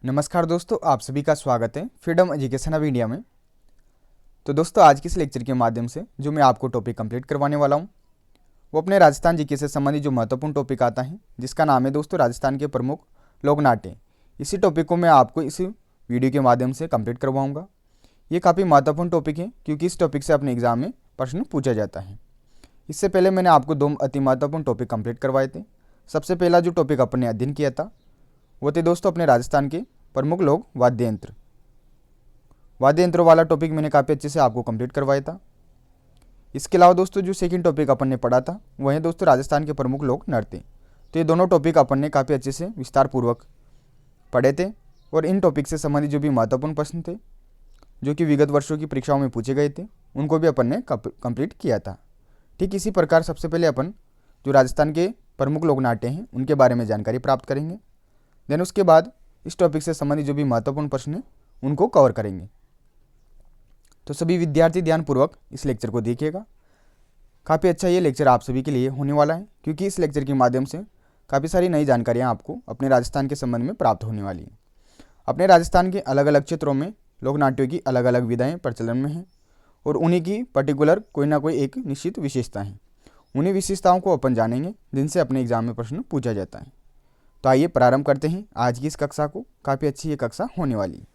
नमस्कार दोस्तों, आप सभी का स्वागत है फ्रीडम एजुकेशन ऑफ इंडिया में। तो दोस्तों, आज की इस लेक्चर के माध्यम से जो मैं आपको टॉपिक कंप्लीट करवाने वाला हूँ वो अपने राजस्थान जीके से संबंधित जो महत्वपूर्ण टॉपिक आता है, जिसका नाम है दोस्तों राजस्थान के प्रमुख लोक नाट्य। इसी टॉपिक को मैं आपको इस वीडियो के माध्यम से कंप्लीट करवाऊँगा। ये काफ़ी महत्वपूर्ण टॉपिक है क्योंकि इस टॉपिक से अपने एग्जाम में प्रश्न पूछा जाता है। इससे पहले मैंने आपको 2 अति महत्वपूर्ण टॉपिक कंप्लीट करवाए थे। सबसे पहला जो टॉपिक अपने अध्ययन किया था वो थे दोस्तों अपने राजस्थान के प्रमुख लोक वाद्य यंत्रों वाला टॉपिक मैंने काफ़ी अच्छे से आपको कंप्लीट करवाया था। इसके अलावा दोस्तों जो सेकंड टॉपिक अपन ने पढ़ा था वह है दोस्तों राजस्थान के प्रमुख लोक नृत्य। तो ये दोनों टॉपिक अपन ने काफ़ी अच्छे से विस्तार पूर्वक पढ़े थे और इन टॉपिक से संबंधित जो भी महत्वपूर्ण प्रश्न थे जो कि विगत वर्षों की परीक्षाओं में पूछे गए थे उनको भी अपन ने कंप्लीट किया था। ठीक इसी प्रकार सबसे पहले अपन जो राजस्थान के प्रमुख लोक नाट्य हैं उनके बारे में जानकारी प्राप्त करेंगे। देन उसके बाद इस टॉपिक से संबंधित जो भी महत्वपूर्ण प्रश्न हैं उनको कवर करेंगे। तो सभी विद्यार्थी ध्यानपूर्वक इस लेक्चर को देखिएगा। काफ़ी अच्छा ये लेक्चर आप सभी के लिए होने वाला है क्योंकि इस लेक्चर के माध्यम से काफ़ी सारी नई जानकारियाँ आपको अपने राजस्थान के संबंध में प्राप्त होने वाली हैं। अपने राजस्थान के अलग अलग क्षेत्रों में लोक नाट्यों की अलग अलग विधाएँ प्रचलन में हैं और उन्हीं की पर्टिकुलर कोई ना कोई एक निश्चित विशेषता है। उन्हीं विशेषताओं को अपन जानेंगे जिनसे अपने एग्जाम में प्रश्न पूछा जाता है। तो आइए प्रारंभ करते हैं आज की इस कक्षा को। काफ़ी अच्छी ये कक्षा होने वाली है।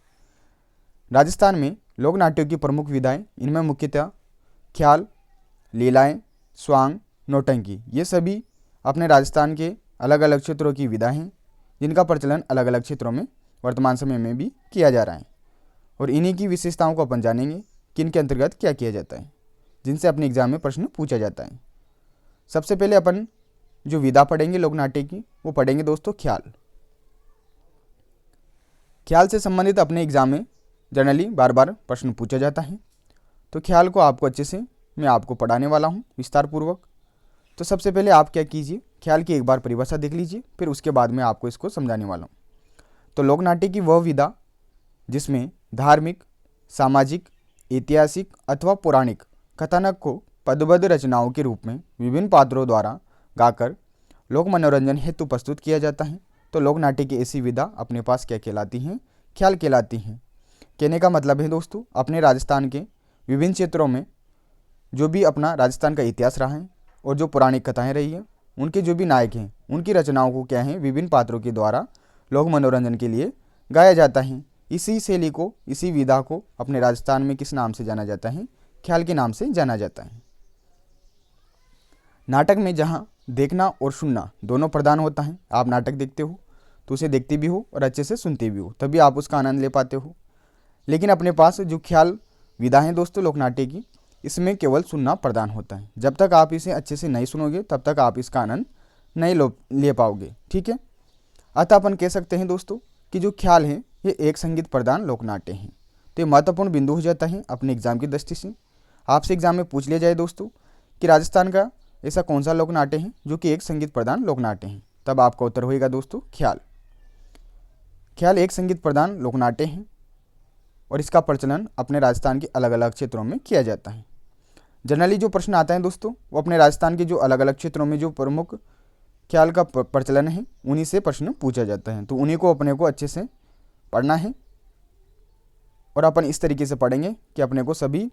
राजस्थान में लोक नाट्यों की प्रमुख विधाएं, इनमें मुख्यतः ख्याल, लीलाएं, स्वांग, नौटंकी, ये सभी अपने राजस्थान के अलग अलग क्षेत्रों की विधाएं हैं जिनका प्रचलन अलग अलग क्षेत्रों में वर्तमान समय में भी किया जा रहा है। और इन्हीं की विशेषताओं को अपन जानेंगे कि इनके अंतर्गत क्या किया जाता है जिनसे अपने एग्जाम में प्रश्न पूछा जाता है। सबसे पहले अपन जो विधा पढ़ेंगे लोक नाट्य की वो पढ़ेंगे दोस्तों ख्याल। ख्याल से संबंधित अपने एग्जाम में जनरली बार बार प्रश्न पूछा जाता है। तो ख्याल को आपको अच्छे से मैं आपको पढ़ाने वाला हूँ विस्तार पूर्वक। तो सबसे पहले आप क्या कीजिए, ख्याल की एक बार परिभाषा देख लीजिए, फिर उसके बाद में आपको इसको समझाने वाला हूँ। तो लोक नाट्य की वह विधा जिसमें धार्मिक, सामाजिक, ऐतिहासिक अथवा पौराणिक कथानक को पदबद्ध रचनाओं के रूप में विभिन्न पात्रों द्वारा गाकर लोक मनोरंजन हेतु प्रस्तुत किया जाता है। तो लोक नाट्य की ऐसी विधा अपने पास क्या कहलाती हैं? ख्याल कहलाती हैं। कहने का मतलब है दोस्तों अपने राजस्थान के विभिन्न क्षेत्रों में जो भी अपना राजस्थान का इतिहास रहा है और जो पौराणिक कथाएं रही हैं उनके जो भी नायक हैं उनकी रचनाओं को क्या है विभिन्न पात्रों के द्वारा लोक मनोरंजन के लिए गाया जाता है। इसी शैली को, इसी विधा को अपने राजस्थान में किस नाम से जाना जाता है? ख्याल के नाम से जाना जाता है। नाटक में जहाँ देखना और सुनना दोनों प्रधान होता है, आप नाटक देखते हो तो उसे देखते भी हो और अच्छे से सुनते भी हो, तभी आप उसका आनंद ले पाते हो। लेकिन अपने पास जो ख्याल विधा है दोस्तों लोक नाट्य की, इसमें केवल सुनना प्रधान होता है। जब तक आप इसे अच्छे से नहीं सुनोगे तब तक आप इसका आनंद नहीं ले पाओगे। ठीक है, अतः अपन कह सकते हैं दोस्तों कि जो ख्याल है ये एक संगीत प्रधान लोक नाट्य है। तो ये महत्वपूर्ण बिंदु हो जाता है अपने एग्जाम की दृष्टि से। आपसे एग्जाम में पूछ लिया जाए दोस्तों कि राजस्थान का ऐसा कौन सा लोक नाट्य है जो कि एक संगीत प्रधान लोक नाट्य है, तब आपका उत्तर होएगा दोस्तों ख्याल। ख्याल एक संगीत प्रधान लोक नाट्य है और इसका प्रचलन अपने राजस्थान के अलग अलग क्षेत्रों में किया जाता है। जनरली जो प्रश्न आता है दोस्तों वो अपने राजस्थान के जो अलग अलग क्षेत्रों में जो प्रमुख ख्याल का प्रचलन है उन्हीं से प्रश्न पूछा जाता है। तो उन्हीं को अपने को अच्छे से पढ़ना है और अपन इस तरीके से पढ़ेंगे कि अपने को सभी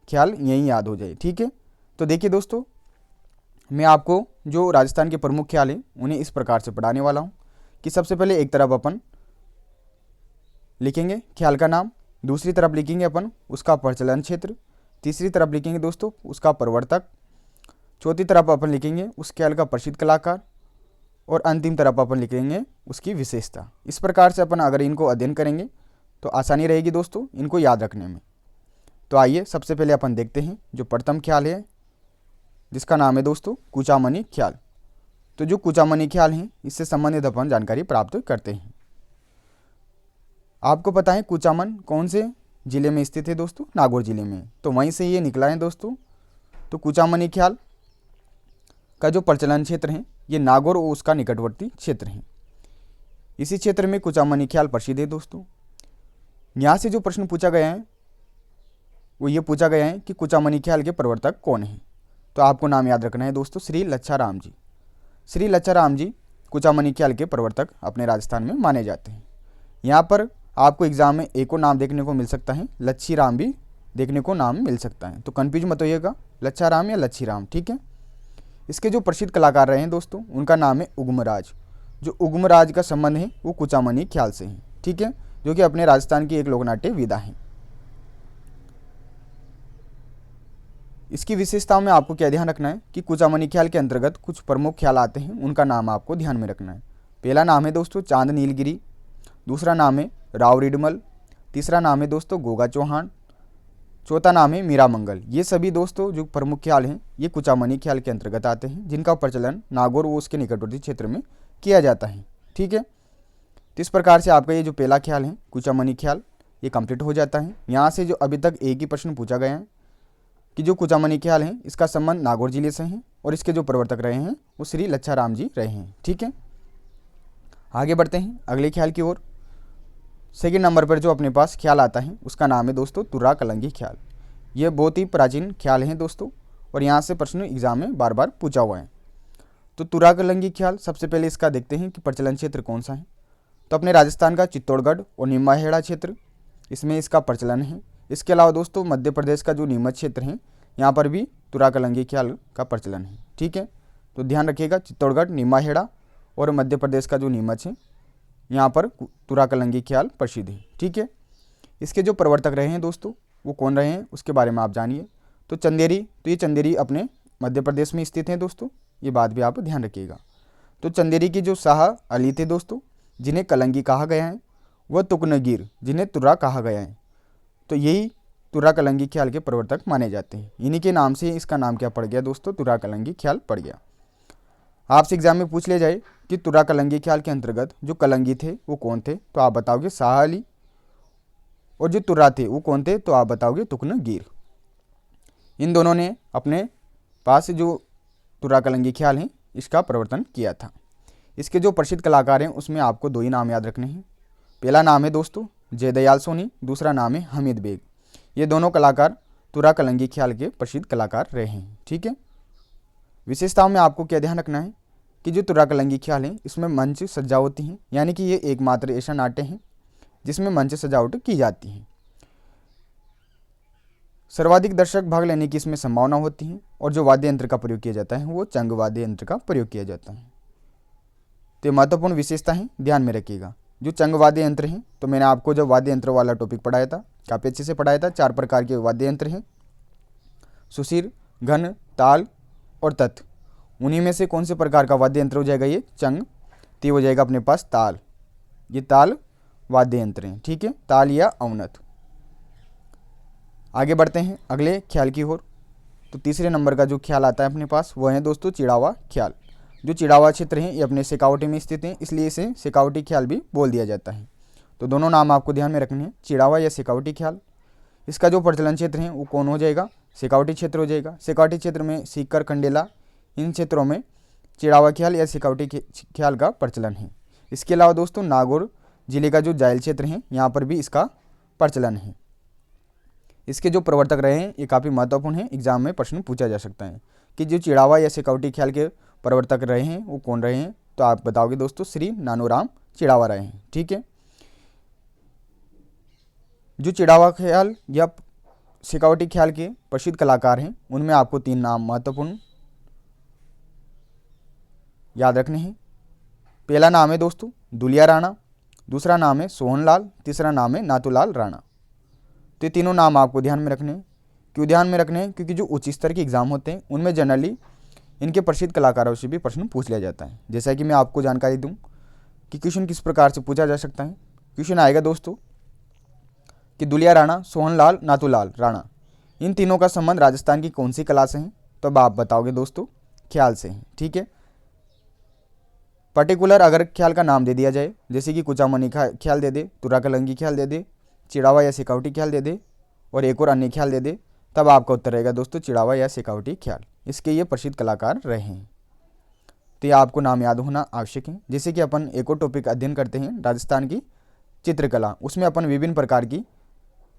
ख्याल यहीं याद हो जाए। ठीक है, तो देखिए दोस्तों मैं आपको जो राजस्थान के प्रमुख ख्याल हैं उन्हें इस प्रकार से पढ़ाने वाला हूँ कि सबसे पहले एक तरफ अपन लिखेंगे ख्याल का नाम, दूसरी तरफ लिखेंगे अपन उसका प्रचलन क्षेत्र, तीसरी तरफ लिखेंगे दोस्तों उसका प्रवर्तक, चौथी तरफ अपन लिखेंगे उस ख्याल का प्रसिद्ध कलाकार और अंतिम तरफ अपन लिखेंगे उसकी विशेषता। इस प्रकार से अपन अगर इनको अध्ययन करेंगे तो आसानी रहेगी दोस्तों इनको याद रखने में। तो आइए सबसे पहले अपन देखते हैं जो प्रथम ख्याल है जिसका नाम है दोस्तों कुचामनी ख्याल। तो जो कुचामनी ख्याल है इससे संबंधित अपन जानकारी प्राप्त करते हैं। आपको पता है कुचामन कौन से जिले में स्थित है दोस्तों? नागौर जिले में। तो वहीं से ये निकला है दोस्तों। तो कुचामनी ख्याल का जो प्रचलन क्षेत्र है ये नागौर और उसका निकटवर्ती क्षेत्र है। इसी क्षेत्र में कुचामनी ख्याल प्रसिद्ध है दोस्तों। यहाँ से जो प्रश्न पूछा गया है वो ये पूछा गया है कि कुचामनी ख्याल के प्रवर्तक कौन है। तो आपको नाम याद रखना है दोस्तों श्री लच्छाराम जी। श्री लच्छाराम जी कुचामनी ख्याल के प्रवर्तक अपने राजस्थान में माने जाते हैं। यहाँ पर आपको एग्जाम में एक और नाम देखने को मिल सकता है, लच्छी राम भी देखने को नाम मिल सकता है, तो कन्फ्यूज मत होइएगा, लच्छा राम या लच्छी राम, ठीक है। इसके जो प्रसिद्ध कलाकार रहे हैं दोस्तों, उनका नाम है उग्मराज। जो उग्मराज का संबंध है वो कुचामनी ख्याल से है, ठीक है, जो कि अपने राजस्थान की एक लोकनाट्य विधा है। इसकी विशेषताओं में आपको क्या ध्यान रखना है कि कुचामनी ख्याल के अंतर्गत कुछ प्रमुख ख्याल आते हैं, उनका नाम आपको ध्यान में रखना है। पहला नाम है दोस्तों चांद नीलगिरी, दूसरा नाम है राव रिडमल, तीसरा नाम है दोस्तों गोगा चौहान, चौथा नाम है मीरा मंगल। ये सभी दोस्तों जो प्रमुख ख्याल हैं ये कुचामनी ख्याल के अंतर्गत आते हैं, जिनका प्रचलन नागौर व उसके निकटवर्ती क्षेत्र में किया जाता है, ठीक है। तो इस प्रकार से आपका ये जो पहला ख्याल है कुचामनी ख्याल ये कंप्लीट हो जाता है। यहाँ से जो अभी तक एक ही प्रश्न पूछा गया है कि जो कुचामनी ख्याल है इसका संबंध नागौर जिले से है और इसके जो प्रवर्तक रहे हैं वो श्री लच्छा राम जी रहे हैं, ठीक है। आगे बढ़ते हैं अगले ख्याल की ओर। सेकेंड नंबर पर जो अपने पास ख्याल आता है उसका नाम है दोस्तों तुर्रा कलंगी ख्याल। ये बहुत ही प्राचीन ख्याल है दोस्तों, और यहाँ से प्रश्न एग्जाम में बार बार पूछा हुआ है। तो तुर्रा कलंगी ख्याल सबसे पहले इसका देखते हैं कि प्रचलन क्षेत्र कौन सा है। तो अपने राजस्थान का चित्तौड़गढ़ और निम्बाहेड़ा क्षेत्र, इसमें इसका प्रचलन है। इसके अलावा दोस्तों मध्य प्रदेश का जो नीमच क्षेत्र है यहाँ पर भी तुर्रा कलंगी ख्याल का प्रचलन है, ठीक है। तो ध्यान रखिएगा चित्तौड़गढ़, निम्बाहेड़ा और मध्य प्रदेश का जो नीमच है यहाँ पर तुर्रा कलंगी ख्याल प्रसिद्ध है, ठीक है। इसके जो प्रवर्तक रहे हैं दोस्तों वो कौन रहे हैं उसके बारे में आप जानिए। तो चंदेरी, तो ये चंदेरी अपने मध्य प्रदेश में स्थित हैं दोस्तों, ये बात भी आप ध्यान रखिएगा। तो चंदेरी की जो शाह अली थे दोस्तों, जिन्हें कलंगी कहा गया है, वह तुकनगीर जिन्हें तुर्रा कहा गया है, तो यही तुर्रा कलंगी ख्याल के प्रवर्तक माने जाते हैं। इन्हीं के नाम से इसका नाम क्या पड़ गया दोस्तों, तुर्रा कलंगी ख्याल पड़ गया। आपसे एग्जाम में पूछ लिया जाए कि तुर्रा कलंगी ख्याल के अंतर्गत जो कलंगी थे वो कौन थे, तो आप बताओगे शाह अली, और जो तुर्रा थे वो कौन थे, तो आप बताओगे तुकनगीर। इन दोनों ने अपने पास जो तुर्रा कलंगी ख्याल है इसका प्रवर्तन किया था। इसके जो प्रसिद्ध कलाकार हैं उसमें आपको दो ही नाम याद रखने हैं। पहला नाम है दोस्तों जयदयाल सोनी, दूसरा नाम है हमीद बेग। ये दोनों कलाकार तुर्रा कलंगी ख्याल के प्रसिद्ध कलाकार रहे हैं, ठीक है। विशेषताओं में आपको क्या ध्यान रखना है कि जो तुर्रा कलंगी ख्याल है इसमें मंच सज्जा होती है, यानी कि ये एकमात्र ऐसा नाट्य है जिसमें मंच सजावट की जाती है। सर्वाधिक दर्शक भाग लेने की इसमें संभावना होती है, और जो वाद्य यंत्र का प्रयोग किया जाता है वो चंग वाद्य यंत्र का प्रयोग किया जाता है। तो महत्वपूर्ण विशेषता है, ध्यान में रखिएगा। जो चंग वाद्य यंत्र हैं, तो मैंने आपको जब वाद्य यंत्र वाला टॉपिक पढ़ाया था काफ़ी अच्छे से पढ़ाया था। 4 प्रकार के वाद्य यंत्र हैं, सुशिर, घन, ताल और तत्। उन्हीं में से कौन से प्रकार का वाद्य यंत्र हो जाएगा ये चंग, तो ये हो जाएगा अपने पास ताल। ये ताल वाद्य यंत्र हैं, ठीक है, ताल या अवनत। आगे बढ़ते हैं अगले ख्याल की ओर। तो तीसरे नंबर का जो ख्याल आता है अपने पास वह है दोस्तों चिड़ावा ख्याल। जो चिड़ावा क्षेत्र है ये अपने शेखावटी में स्थित है, इसलिए इसे शेखावटी ख्याल भी बोल दिया जाता है। तो दोनों नाम आपको ध्यान में रखने हैं, चिड़ावा या शेखावटी ख्याल। इसका जो प्रचलन क्षेत्र है वो कौन हो जाएगा, शेखावटी क्षेत्र हो जाएगा। शेखावटी क्षेत्र में सीकर, खंडेला, इन क्षेत्रों में चिड़ावा ख्याल या शेखावटी ख्याल का प्रचलन है। इसके अलावा दोस्तों नागौर जिले का जो जायल क्षेत्र है यहाँ पर भी इसका प्रचलन है। इसके जो प्रवर्तक रहे हैं ये काफ़ी महत्वपूर्ण है, एग्जाम में प्रश्न पूछा जा सकता है कि जो चिड़ावा या शेखावटी ख्याल के प्रवर्तक रहे हैं वो कौन रहे हैं, तो आप बताओगे दोस्तों श्री नानूराम चिड़ावा रहे हैं, ठीक है। जो चिड़ावा ख्याल या शेखावटी ख्याल के प्रसिद्ध कलाकार हैं उनमें आपको 3 नाम महत्वपूर्ण याद रखने हैं। पहला नाम है दोस्तों दुलिया राणा, दूसरा नाम है सोहनलाल, तीसरा नाम है नाथूलाल राणा। तो ये तीनों नाम आपको ध्यान में रखने हैं। क्यों ध्यान में रखने हैं, क्योंकि जो उच्च स्तर के एग्जाम होते हैं उनमें जनरली इनके प्रसिद्ध कलाकारों से भी प्रश्न पूछ लिया जाता है। जैसा कि मैं आपको जानकारी दूं कि क्वेश्चन किस प्रकार से पूछा जा सकता है। क्वेश्चन आएगा दोस्तों कि दुलिया राणा, सोहनलाल, नाथूलाल राणा, इन तीनों का संबंध राजस्थान की कौन सी कला से है, तो अब आप बताओगे दोस्तों ख्याल से है, ठीक है। पर्टिकुलर अगर ख्याल का नाम दे दिया जाए, जैसे कि कुचामनी ख्याल दे दे, तुर्रा कलंगी ख्याल दे दे, चिड़ावा या शेखावटी ख्याल दे दे और एक और अन्य ख्याल दे दे, तब आपका उत्तर रहेगा दोस्तों चिड़ावा या शेखावटी ख्याल। इसके ये प्रसिद्ध कलाकार रहे हैं। तो ये आपको नाम याद होना आवश्यक है। जैसे कि अपन एक और टॉपिक अध्ययन करते हैं राजस्थान की चित्रकला, उसमें अपन विभिन्न प्रकार की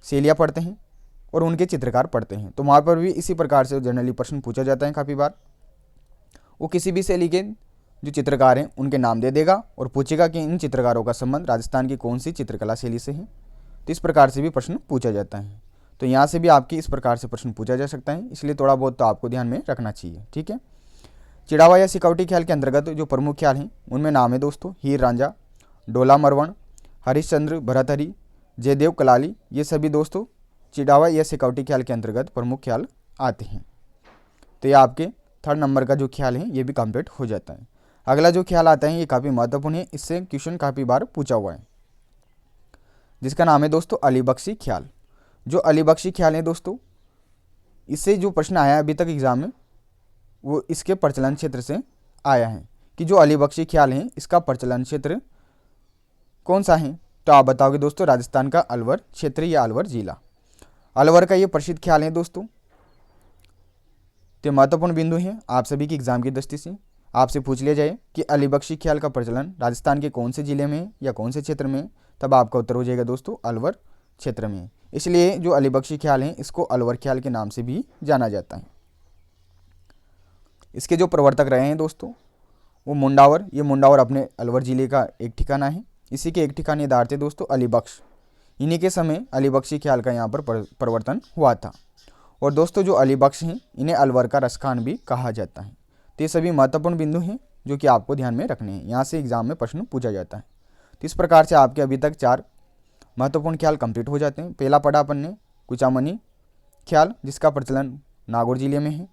शैलियाँ पढ़ते हैं और उनके चित्रकार पढ़ते हैं। तो वहाँ पर भी इसी प्रकार से जनरली प्रश्न पूछा जाता है काफ़ी बार। वो किसी भी शैली के जो चित्रकार हैं उनके नाम दे देगा और पूछेगा कि इन चित्रकारों का संबंध राजस्थान की कौन सी चित्रकला शैली से है। तो इस प्रकार से भी प्रश्न पूछा जाता है। तो यहाँ से भी आपकी इस प्रकार से प्रश्न पूछा जा सकता है, इसलिए थोड़ा बहुत तो आपको ध्यान में रखना चाहिए। ठीक है। चिड़ावा या सिकावटी ख्याल के अंतर्गत जो प्रमुख ख्याल हैं उनमें नाम है दोस्तों हीर रांझा, डोला मरवण, हरिश्चंद्र, भरतहरि, जयदेव कलाली। ये सभी दोस्तों चिड़ावा या सिकावटी ख्याल के अंतर्गत प्रमुख ख्याल आते हैं। तो ये आपके 3rd नंबर का जो ख्याल है ये भी कंप्लीट हो जाता है। अगला जो ख्याल आता है ये काफ़ी महत्वपूर्ण है, इससे क्वेश्चन काफ़ी बार पूछा हुआ है, जिसका नाम है दोस्तों अली बख्शी ख्याल। जो अली बख्शी ख्याल है दोस्तों, इससे जो प्रश्न आया अभी तक एग्जाम में वो इसके प्रचलन क्षेत्र से आया है कि जो अली बख्शी ख्याल है इसका प्रचलन क्षेत्र कौन सा है। तो आप बताओगे दोस्तों राजस्थान का अलवर क्षेत्र या अलवर जिला। अलवर का ये प्रसिद्ध ख्याल है दोस्तों। तो महत्वपूर्ण बिंदु है आप सभी की एग्जाम की दृष्टि से। आपसे पूछ लिया जाए कि अली बख्शी ख्याल का प्रचलन राजस्थान के कौन से जिले में या कौन से क्षेत्र में, तब आपका उत्तर हो जाएगा दोस्तों अलवर क्षेत्र में। इसलिए जो अली बख्शी ख्याल है इसको अलवर ख्याल के नाम से भी जाना जाता है। इसके जो प्रवर्तक रहे हैं दोस्तों वो मुंडावर। ये मुंडावर अपने अलवर जिले का एक ठिकाना है। इसी के एक ठिकानेदार थे दोस्तों अली बख्श। इन्हीं के समय अली बख्शी ख्याल का यहाँ पर परिवर्तन हुआ था। और दोस्तों जो अली बख्श हैं इन्हें अलवर का रसखान भी कहा जाता है। तो ये सभी महत्वपूर्ण बिंदु हैं जो कि आपको ध्यान में रखने हैं, यहाँ से एग्जाम में प्रश्न पूछा जाता है। तो इस प्रकार से आपके अभी तक 4 महत्वपूर्ण ख्याल कंप्लीट हो जाते हैं। पहला पढ़ा अपन ने कुचामनी ख्याल, जिसका प्रचलन नागौर जिले में है।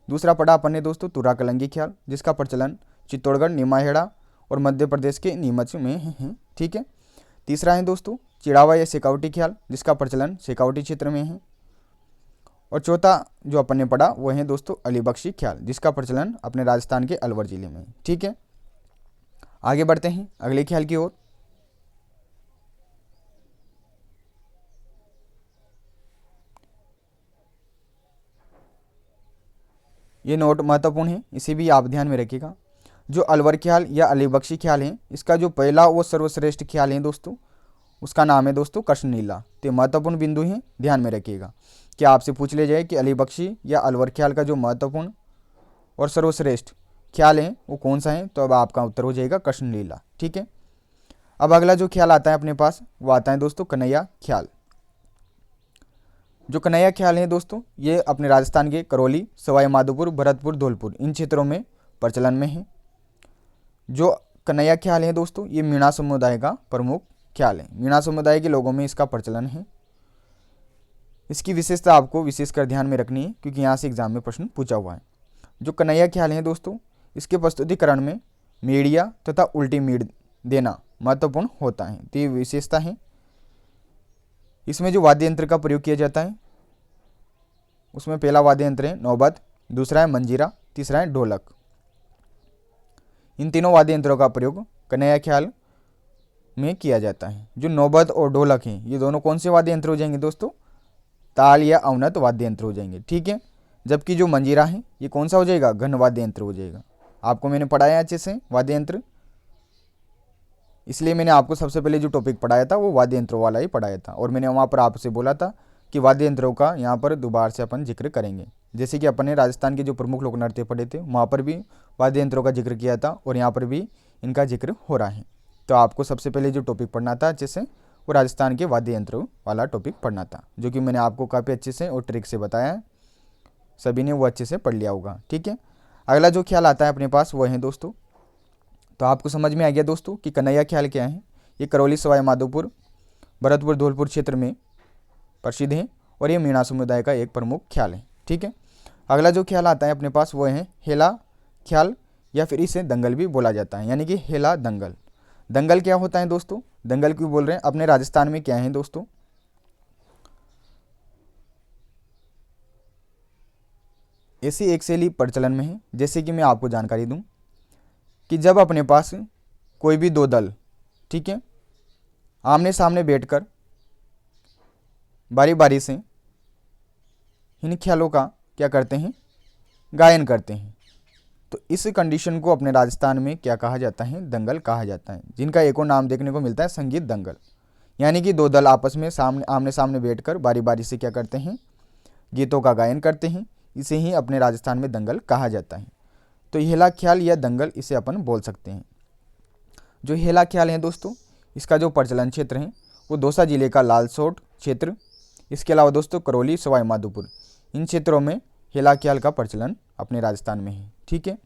दूसरा पढ़ा अपन ने दोस्तों तुरा कलंगी ख्याल, जिसका प्रचलन चित्तौड़गढ़, निमाहेड़ा और मध्य प्रदेश के नीमच में है। ठीक है। तीसरा है दोस्तों चिड़ावा या सिकावटी ख्याल, जिसका प्रचलन सिकावटी क्षेत्र में है। और चौथा जो अपन ने पढ़ा वो है दोस्तों अली बख्शी ख्याल, जिसका प्रचलन अपने राजस्थान के अलवर जिले में है। ठीक है। आगे बढ़ते हैं अगले ख्याल की ओर। ये नोट महत्वपूर्ण है, इसे भी आप ध्यान में रखिएगा। जो अलवर ख्याल या अली बख्शी ख्याल है इसका जो पहला वो सर्वश्रेष्ठ ख्याल है दोस्तों उसका नाम है दोस्तों कृष्णलीला। तो महत्वपूर्ण बिंदु है, ध्यान में रखिएगा कि आपसे पूछ ले जाए कि अली बख्शी या अलवर ख्याल का जो महत्वपूर्ण और सर्वश्रेष्ठ ख्याल है वो कौन सा है, तो अब आपका उत्तर हो जाएगा कृष्णलीला। ठीक है। अब अगला जो ख्याल आता है अपने पास वो आता है दोस्तों कन्हैया ख्याल। जो कन्हैया ख्याल है दोस्तों ये अपने राजस्थान के करौली, सवाई माधोपुर, भरतपुर, धौलपुर इन क्षेत्रों में प्रचलन में है। जो कन्हैया ख्याल है दोस्तों ये मीणा समुदाय का प्रमुख ख्याल है। मीणा समुदाय के लोगों में इसका प्रचलन है। इसकी विशेषता आपको विशेषकर ध्यान में रखनी है क्योंकि यहाँ से एग्जाम में प्रश्न पूछा हुआ है। जो कन्हैया ख्याल है दोस्तों इसके प्रस्तुतिकरण में मीडिया तथा उल्टी मीड देना महत्वपूर्ण होता है। तो ये विशेषता है। इसमें जो वाद्य यंत्र का प्रयोग किया जाता है उसमें पहला वाद्य यंत्र है नौबत, दूसरा है मंजीरा, तीसरा है ढोलक। इन तीनों वाद्य यंत्रों का प्रयोग कन्हैया ख्याल में किया जाता है। जो नौबत और ढोलक हैं ये दोनों कौन से वाद्य यंत्र हो जाएंगे दोस्तों, ताल या अवनत वाद्य यंत्र हो जाएंगे। ठीक है। जबकि जो मंजीरा है ये कौन सा हो जाएगा, घन वाद्य यंत्र हो जाएगा। आपको मैंने पढ़ाया अच्छे से वाद्य यंत्र, इसलिए मैंने आपको सबसे पहले जो टॉपिक पढ़ाया था वो वाद्य यंत्रों वाला ही पढ़ाया था। और मैंने वहाँ पर आपसे बोला था कि वाद्य यंत्रों का यहाँ पर दोबारा से अपन जिक्र करेंगे। जैसे कि अपन ने राजस्थान के जो प्रमुख लोक नृत्य पढ़े थे वहाँ पर भी वाद्य यंत्रों का जिक्र किया था और यहाँ पर भी इनका जिक्र हो रहा है। तो आपको सबसे पहले जो टॉपिक पढ़ना था अच्छे से वो राजस्थान के वाद्य यंत्रों वाला टॉपिक पढ़ना था, जो कि मैंने आपको काफ़ी अच्छे से और ट्रिक से बताया है। सभी ने वो अच्छे से पढ़ लिया होगा। ठीक है। अगला जो ख्याल आता है अपने पास वो है दोस्तों, तो आपको समझ में आ गया दोस्तों कि कन्हैया ख्याल क्या है। ये करौली, सवाई माधोपुर, भरतपुर, धौलपुर क्षेत्र में प्रसिद्ध है और ये मीणा समुदाय का एक प्रमुख ख्याल है। ठीक है। अगला जो ख्याल आता है अपने पास वो है हेला ख्याल, या फिर इसे दंगल भी बोला जाता है, यानी कि हेला दंगल। दंगल क्या होता है दोस्तों, दंगल क्यों बोल रहे हैं, अपने राजस्थान में क्या है दोस्तों, ऐसी एक शैली प्रचलन में है। जैसे कि मैं आपको जानकारी दूं कि जब अपने पास कोई भी 2 दल, ठीक है, आमने सामने बैठकर बारी बारी से इन ख्यालों का क्या करते हैं, गायन करते हैं, तो इस कंडीशन को अपने राजस्थान में क्या कहा जाता है, दंगल कहा जाता है, जिनका एक और नाम देखने को मिलता है संगीत दंगल। यानी कि 2 दल आपस में आमने सामने बैठकर बारी बारी से क्या करते हैं, गीतों का गायन करते हैं। इसे ही अपने राजस्थान में दंगल कहा जाता है। तो हेला ख्याल या दंगल इसे अपन बोल सकते हैं। जो हेला ख्याल है दोस्तों, इसका जो प्रचलन क्षेत्र है वो दौसा जिले का लालसोट क्षेत्र, इसके अलावा दोस्तों करौली, सवाई माधोपुर, इन क्षेत्रों में हेला ख्याल का प्रचलन अपने राजस्थान में है। ठीक है।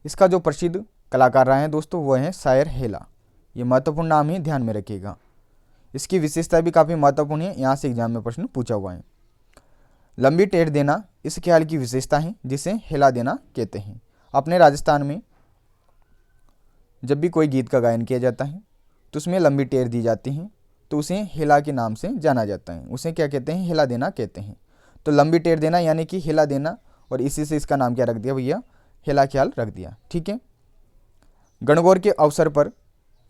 इसका जो प्रसिद्ध कलाकार रहे हैं दोस्तों वह है शायर हेला। ये महत्वपूर्ण नाम ही ध्यान में रखिएगा। इसकी विशेषता भी काफ़ी महत्वपूर्ण है, यहाँ से एग्जाम में प्रश्न पूछा हुआ है। लंबी टेर देना इस ख्याल की विशेषता है जिसे हेला देना कहते हैं। अपने राजस्थान में जब भी कोई गीत का गायन किया जाता है तो उसमें लंबी टेर दी जाती है, तो उसे हेला के नाम से जाना जाता है। उसे क्या कहते हैं? हेला देना कहते हैं। तो लंबी टेर देना यानी कि हेला देना, और इसी से इसका नाम क्या रख दिया भैया? हेला ख्याल रख दिया। ठीक है। गणगौर के अवसर पर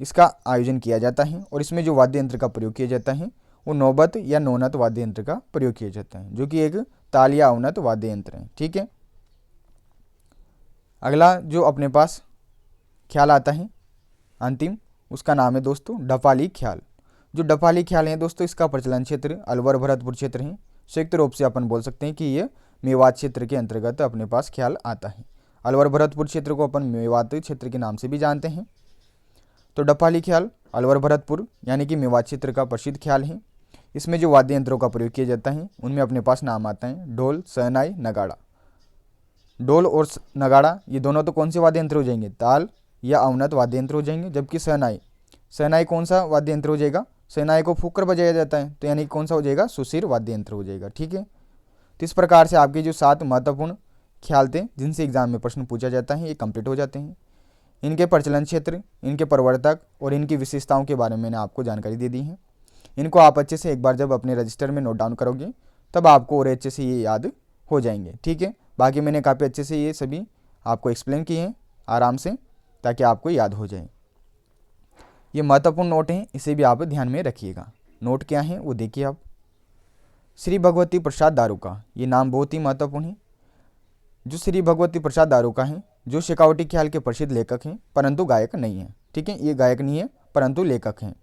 इसका आयोजन किया जाता है और इसमें जो वाद्य यंत्र का प्रयोग किया जाता है वो नौबत या नौनत वाद्य यंत्र का प्रयोग किया जाता है, जो कि एक ताल या अवनत वाद्य यंत्र है। ठीक है। अगला जो अपने पास ख्याल आता है अंतिम, उसका नाम है दोस्तों डपाली ख्याल। जो डपाली ख्याल है दोस्तों, इसका प्रचलन क्षेत्र अलवर भरतपुर क्षेत्र है। संयुक्त रूप से अपन बोल सकते हैं कि ये मेवात क्षेत्र के अंतर्गत अपने पास ख्याल आता है। अलवर भरतपुर क्षेत्र को अपन मेवात क्षेत्र के नाम से भी जानते हैं। तो डपाली ख्याल अलवर भरतपुर यानी कि मेवात क्षेत्र का प्रसिद्ध ख्याल है। इसमें जो वाद्य यंत्रों का प्रयोग किया जाता है उनमें अपने पास नाम आता है ढोल, शहनाई, नगाड़ा। ढोल और नगाड़ा ये दोनों तो कौन से वाद्य यंत्र हो जाएंगे? ताल या अवनत वाद्य यंत्र हो जाएंगे। जबकि शहनाई कौन सा वाद्य यंत्र हो जाएगा? शहनाई को फूंक कर बजाया जाता है, तो यानी कौन सा हो जाएगा? सुशीर वाद्य यंत्र हो जाएगा। ठीक है। तो इस प्रकार से आपके जो 7 महत्वपूर्ण ख्याल थे जिनसे एग्जाम में प्रश्न पूछा जाता है ये कंप्लीट हो जाते हैं। इनके प्रचलन क्षेत्र, इनके प्रवर्तक और इनकी विशेषताओं के बारे में मैंने आपको जानकारी दे दी है। इनको आप अच्छे से एक बार जब अपने रजिस्टर में नोट डाउन करोगे तब आपको और अच्छे से ये याद हो जाएंगे। ठीक है। बाकी मैंने काफ़ी अच्छे से ये सभी आपको एक्सप्लेन किए हैं आराम से, ताकि आपको याद हो जाए। ये महत्वपूर्ण नोट हैं, इसे भी आप ध्यान में रखिएगा। नोट क्या है वो देखिए आप। श्री भगवती प्रसाद दारूका, ये नाम बहुत ही महत्वपूर्ण है। जो श्री भगवती प्रसाद दारूका है, जो शेखावटी ख्याल के प्रसिद्ध लेखक हैं परंतु गायक नहीं है। ठीक है। ये गायक नहीं है परंतु लेखक हैं।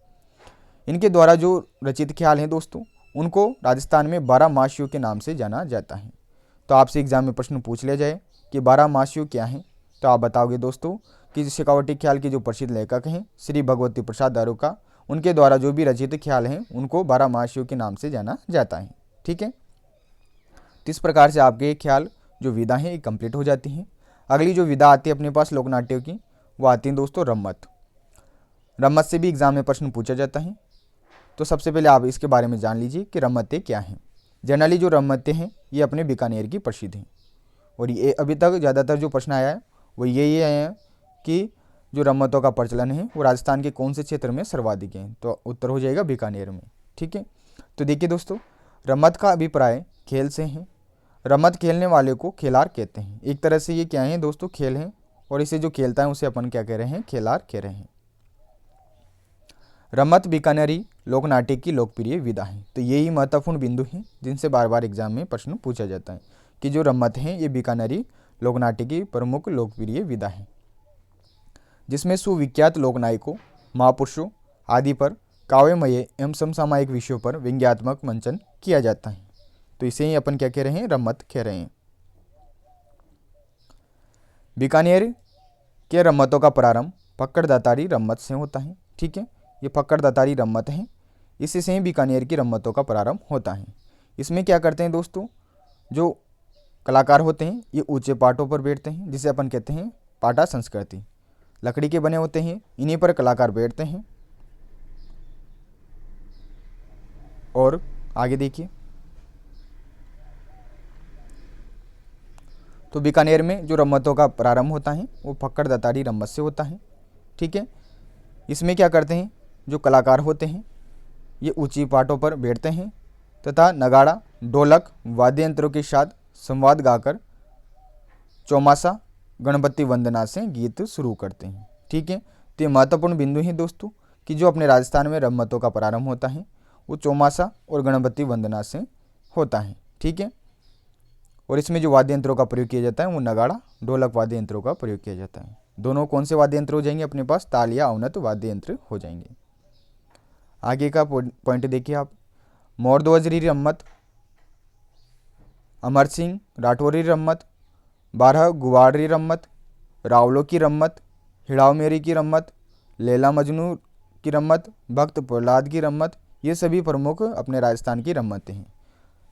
इनके द्वारा जो रचित ख्याल हैं दोस्तों उनको राजस्थान में 12 मासियों के नाम से जाना जाता है। तो आपसे एग्जाम में प्रश्न पूछ लिया जाए कि 12 मासियों क्या हैं, तो आप बताओगे दोस्तों कि शेखावटी ख्याल के जो प्रसिद्ध लेखक हैं श्री भगवती प्रसाद दारूका, उनके द्वारा जो भी रचित ख्याल हैं उनको 12 मासियों के नाम से जाना जाता है। ठीक है। तो इस प्रकार से आपके ख्याल जो विधा हैं ये कंप्लीट हो जाती हैं। अगली जो विधा आती है अपने पास लोक नाट्यों की, वो आती है दोस्तों रम्मत। रम्मत से भी एग्जाम में प्रश्न पूछा जाता है। तो सबसे पहले आप इसके बारे में जान लीजिए कि रम्मतें क्या हैं। जनरली जो रम्मतें हैं ये अपने बीकानेर की प्रसिद्ध हैं, और ये अभी तक ज़्यादातर जो प्रश्न आया है वो यही आए हैं कि जो रम्मतों का प्रचलन है वो राजस्थान के कौन से क्षेत्र में सर्वाधिक है, तो उत्तर हो जाएगा बीकानेर में। ठीक है। तो देखिए दोस्तों, रम्मत का अभिप्राय खेल से है। रम्मत खेलने वाले को खेलार कहते हैं। एक तरह से ये क्या है दोस्तों? खेल है, और इसे जो खेलता है उसे अपन क्या कह रहे हैं? खेलार कह रहे हैं। रम्मत बीकानेरी लोक नाट्य की लोकप्रिय विधा है। तो यही महत्वपूर्ण बिंदु हैं जिनसे बार बार एग्जाम में प्रश्न पूछा जाता है कि जो रम्मत है ये बीकानेरी लोक नाट्य की प्रमुख लोकप्रिय विधा है, जिसमें सुविख्यात लोक नायकों, महापुरुषों आदि पर काव्यमय एवं समसामयिक विषयों पर व्यंग्यात्मक मंचन किया जाता है। तो इसे ही अपन क्या कह रहे हैं? रम्मत कह रहे हैं। बीकानेर के रम्मतों का प्रारंभ फक्कड़ दातारी रम्मत से होता है। ठीक है। ये फक्कड़ दातारी रम्मत है, इसी से ही बीकानेर की रम्मतों का प्रारंभ होता है। इसमें क्या करते हैं दोस्तों, जो कलाकार होते हैं ये ऊंचे पाटों पर बैठते हैं, जिसे अपन कहते हैं पाटा संस्कृति। लकड़ी के बने होते हैं, इन्हीं पर कलाकार बैठते हैं। और आगे देखिए, तो बीकानेर में जो रम्मतों का प्रारंभ होता है वो फक्कड़ दातारी रम्मत से होता है। ठीक है। इसमें क्या करते हैं, जो कलाकार होते हैं ये ऊंची पाटों पर बैठते हैं तथा नगाड़ा, ढोलक, वाद्य यंत्रों के साथ संवाद गाकर चौमासा, गणपति वंदना से गीत शुरू करते हैं। ठीक है। तो ये महत्वपूर्ण बिंदु है दोस्तों कि जो अपने राजस्थान में रम्मतों का प्रारंभ होता है वो चौमासा और गणपति वंदना से होता है। ठीक है। और इसमें जो वाद्य यंत्रों का प्रयोग किया जाता है वो नगाड़ा, ढोलक वाद्य यंत्रों का प्रयोग किया जाता है। दोनों कौन से वाद्य यंत्र हो जाएंगे अपने पास? ताल या अवनत वाद्य यंत्र हो जाएंगे। आगे का पॉइंट देखिए आप। मोरध्वजरी रम्मत, अमर सिंह राठौरी रम्मत, 12 गुवाड़ी रम्मत, रावलों की रम्मत, हिड़ाव मेरी की रम्मत, लैला मजनू की रम्मत, भक्त प्रहलाद की रम्मत, ये सभी प्रमुख अपने राजस्थान की रम्मतें हैं।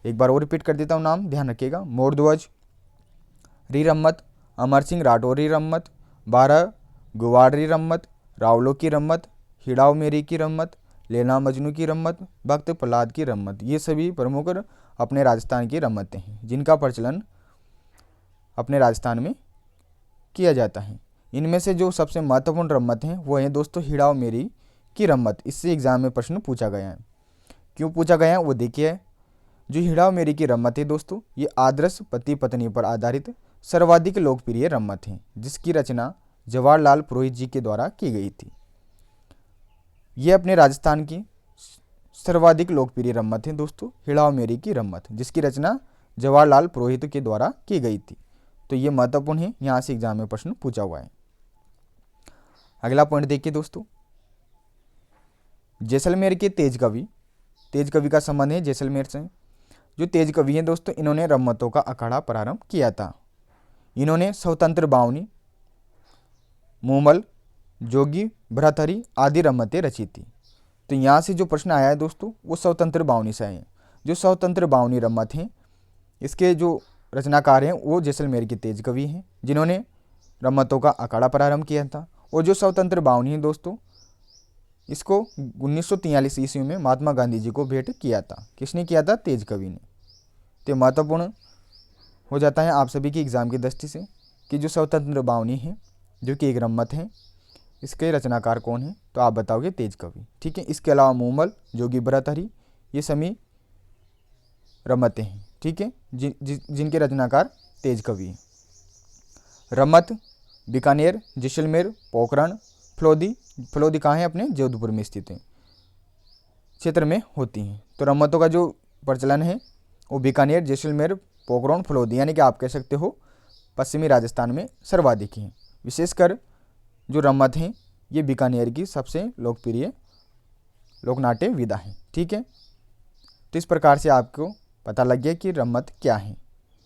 एक बार और रिपीट कर देता हूँ नाम, ध्यान रखिएगा। मोरध्वज री रम्मत, अमर सिंह राठौरी रम्मत, 12 गुवाड़ी रम्मत, रावलों की रम्मत, हिड़ाव मेरी की रम्मत, लैला मजनू की रम्मत, भक्त प्रहलाद की रम्मत, ये सभी प्रमुख अपने राजस्थान की रम्मतें हैं जिनका प्रचलन अपने राजस्थान में किया जाता है। इनमें से जो सबसे महत्वपूर्ण रम्मत हैं वो हैं दोस्तों हिड़ाव मेरी की रम्मत। इससे एग्जाम में प्रश्न पूछा गया है। क्यों पूछा गया है वो देखिए। जो हिड़ाव मेरी की रम्मत है दोस्तों, ये आदर्श पति पत्नी पर आधारित सर्वाधिक लोकप्रिय रम्मत है जिसकी रचना जवाहरलाल पुरोहित जी के द्वारा की गई थी। ये अपने राजस्थान की सर्वाधिक लोकप्रिय रम्मत है दोस्तों, हिड़ाव मेरी की रम्मत, जिसकी रचना जवाहरलाल पुरोहित के द्वारा की गई थी। तो ये महत्वपूर्ण है, यहाँ से एग्जाम में प्रश्न पूछा हुआ है। अगला पॉइंट देखिए दोस्तों, जैसलमेर के तेज कवि का संबंध है जैसलमेर से। जो तेज कवि हैं दोस्तों, इन्होंने रम्मतों का अखाड़ा प्रारंभ किया था। इन्होंने स्वतंत्र बावनी, मूमल, जोगी भ्रतहरि आदि रम्मतें रची थी। तो यहाँ से जो प्रश्न आया है दोस्तों वो स्वतंत्र बावनी से आए हैं। जो स्वतंत्र बावनी रम्मत हैं, इसके जो रचनाकार हैं वो जैसलमेर के तेज कवि हैं जिन्होंने रम्मतों का अखाड़ा प्रारंभ किया था। और जो स्वतंत्र बावनी है दोस्तों, इसको 1943 ईस्वी में महात्मा गांधी जी को भेंट किया था। किसने किया था? तेज कवि ने। तो महत्वपूर्ण हो जाता है आप सभी की एग्जाम की दृष्टि से कि जो स्वतंत्र बावनी है जो कि एक रम्मत है, इसके रचनाकार कौन है? तो आप बताओगे तेज कवि। ठीक है। इसके अलावा मूमल, जोगी भ्रतहरि, ये सभी रम्मतें हैं। ठीक है, जिनके रचनाकार तेज कवि हैं। रम्मत बीकानेर, जैसलमेर, पोखरण, फलोदी कहाँ है? अपने जोधपुर में स्थित है क्षेत्र में होती हैं। तो रम्मतों का जो प्रचलन है वो बीकानेर, जैसलमेर, पोखरण, फलोदी, यानी कि आप कह सकते हो पश्चिमी राजस्थान में सर्वाधिक हैं। विशेषकर जो रम्मत हैं ये बीकानेर की सबसे लोकप्रिय लोकनाट्य विधा है। ठीक है, तो इस प्रकार से आपको पता लग गया कि रम्मत क्या है।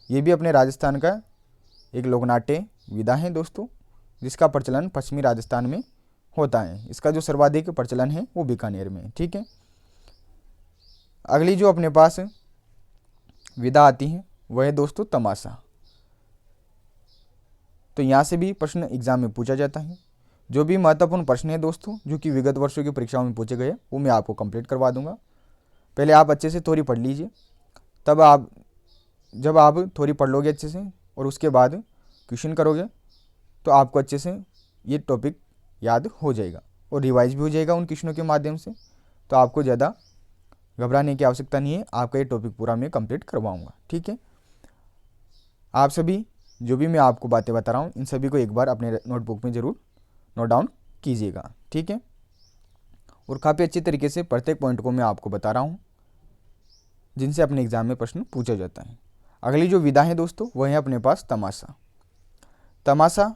ये भी अपने राजस्थान का एक लोकनाट्य विधा है दोस्तों, जिसका प्रचलन पश्चिमी राजस्थान में होता है। इसका जो सर्वाधिक प्रचलन है वो बीकानेर में है। ठीक है, अगली जो अपने पास विधा आती है वह है दोस्तों तमाशा। तो यहाँ से भी प्रश्न एग्जाम में पूछा जाता है। जो भी महत्वपूर्ण प्रश्न है दोस्तों जो कि विगत वर्षों की परीक्षाओं में पूछे गए वो मैं आपको कंप्लीट करवा दूंगा। पहले आप अच्छे से थोड़ी पढ़ लीजिए, तब जब आप थोड़ी पढ़ लोगे अच्छे से और उसके बाद क्वेश्चन करोगे तो आपको अच्छे से ये टॉपिक याद हो जाएगा और रिवाइज भी हो जाएगा उन क्वेश्चनों के माध्यम से। तो आपको ज़्यादा घबराने की आवश्यकता नहीं है, आपका ये टॉपिक पूरा मैं कंप्लीट करवाऊँगा। ठीक है, आप सभी जो भी मैं आपको बातें बता रहा हूँ इन सभी को एक बार अपने नोटबुक में ज़रूर नोट डाउन कीजिएगा। ठीक है, और काफ़ी अच्छे तरीके से प्रत्येक पॉइंट को मैं आपको बता रहा हूँ जिनसे अपने एग्जाम में प्रश्न पूछा जाता है। अगली जो विधा है दोस्तों वह है अपने पास तमाशा। तमाशा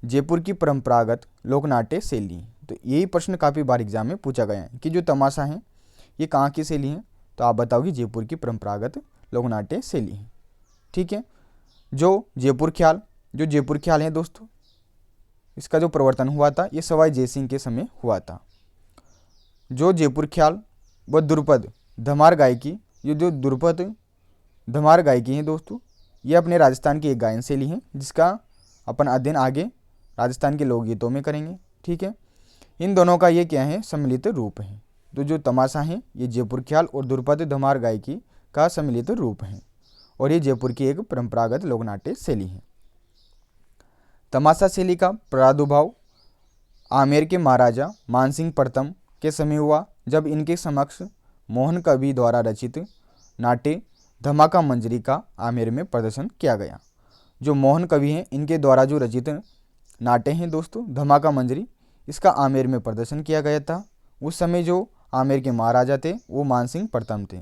जयपुर की परंपरागत लोकनाट्य शैली है। तो यही प्रश्न काफ़ी बार एग्जाम में पूछा गया है कि जो तमाशा है ये कहाँ की शैली है? तो आप बताओगे जयपुर की परंपरागत लोकनाट्य शैली है। ठीक है, जो जयपुर ख्याल है दोस्तों, इसका जो प्रवर्तन हुआ था ये सवाई जयसिंह के समय हुआ था। जो जयपुर ख्याल व द्रुपद धमार गायकी, ये जो द्रुपद धमार गायकी है दोस्तों, ये अपने राजस्थान की एक गायन शैली है जिसका अपन अध्ययन आगे राजस्थान के लोकगीतों में करेंगे। ठीक है, इन दोनों का ये क्या है? सम्मिलित रूप है। तो जो तमाशा है ये जयपुर ख्याल और द्रुपद धमार गायकी का सम्मिलित रूप है और ये जयपुर की एक परंपरागत लोकनाट्य शैली है। तमाशा शैली का प्रादुर्भाव आमेर के महाराजा मानसिंह प्रथम के समय हुआ, जब इनके समक्ष मोहन कवि द्वारा रचित नाट्य धमाका मंजरी का आमेर में प्रदर्शन किया गया। जो मोहन कवि हैं इनके द्वारा जो रचित नाट्य हैं दोस्तों धमाका मंजरी, इसका आमेर में प्रदर्शन किया गया था। उस समय जो आमेर के महाराजा थे वो मानसिंह प्रथम थे।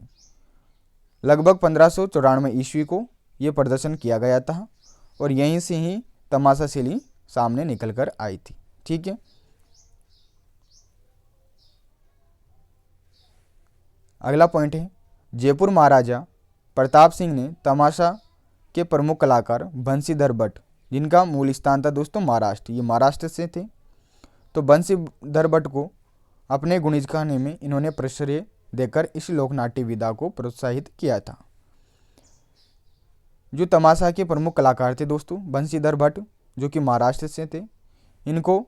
लगभग 1594 ईस्वी को ये प्रदर्शन किया गया था और यहीं से ही तमाशा शैली सामने निकल कर आई थी। ठीक है, अगला पॉइंट है जयपुर महाराजा प्रताप सिंह ने तमाशा के प्रमुख कलाकार बंशीधर भट्ट जिनका मूल स्थान था दोस्तों महाराष्ट्र, ये महाराष्ट्र से थे। तो बंशीधर भट्ट को अपने गुणिज खाने में इन्होंने प्रश्रय देकर इस लोकनाट्य विधा को प्रोत्साहित किया था। जो तमाशा के प्रमुख कलाकार थे दोस्तों बंशीधर भट्ट, जो कि महाराष्ट्र से थे, इनको